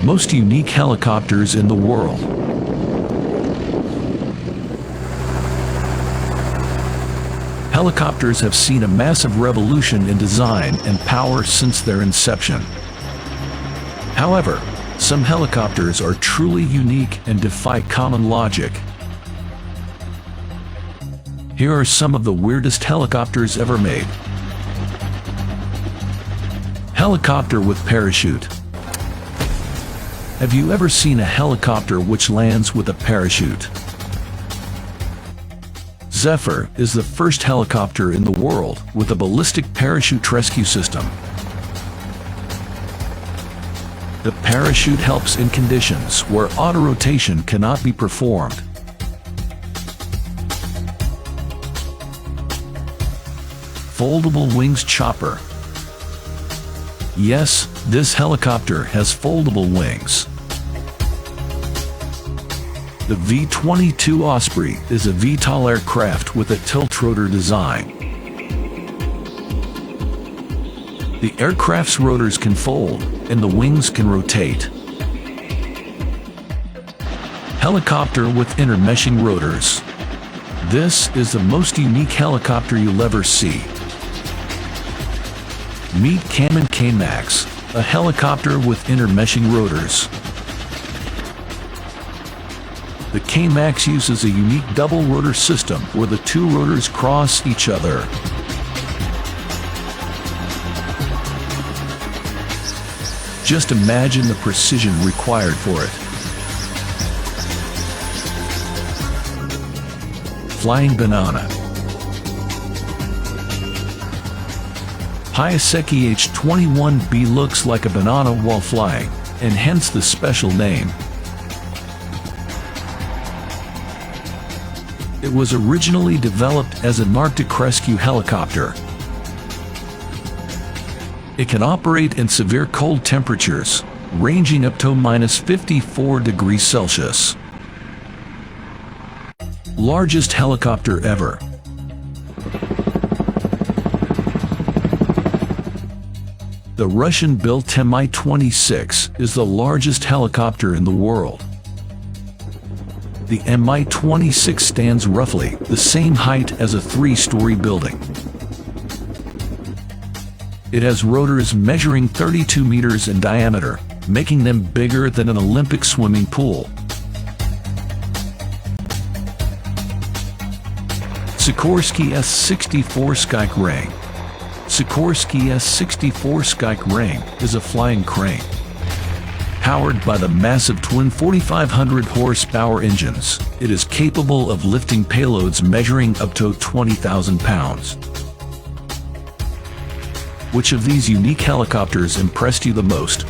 Most unique helicopters in the world. Helicopters have seen a massive revolution in design and power since their inception. However, some helicopters are truly unique and defy common logic. Here are some of the weirdest helicopters ever made. Helicopter with parachute. Have you ever seen a helicopter which lands with a parachute? Zephyr is the first helicopter in the world with a ballistic parachute rescue system. The parachute helps in conditions where auto-rotation cannot be performed. Foldable wings chopper. Yes, this helicopter has foldable wings. The V-22 Osprey is a VTOL aircraft with a tilt-rotor design. The aircraft's rotors can fold, and the wings can rotate. Helicopter with intermeshing rotors. This is the most unique helicopter you'll ever see. Meet Kaman K-Max, a helicopter with intermeshing rotors. The K-Max uses a unique double rotor system where the two rotors cross each other. Just imagine the precision required for it. Flying banana. Hayaseki H-21B looks like a banana while flying, and hence the special name. It was originally developed as an Arctic rescue helicopter. It can operate in severe cold temperatures, ranging up to -54 degrees Celsius. Largest helicopter ever. The Russian-built Mi-26 is the largest helicopter in the world. The Mi-26 stands roughly the same height as a 3-story building. It has rotors measuring 32 meters in diameter, making them bigger than an Olympic swimming pool. Sikorsky S-64 Skype Ring. Sikorsky S-64 Skype Ring is a flying crane. Powered by the massive twin 4,500 horsepower engines, it is capable of lifting payloads measuring up to 20,000 pounds. Which of these unique helicopters impressed you the most?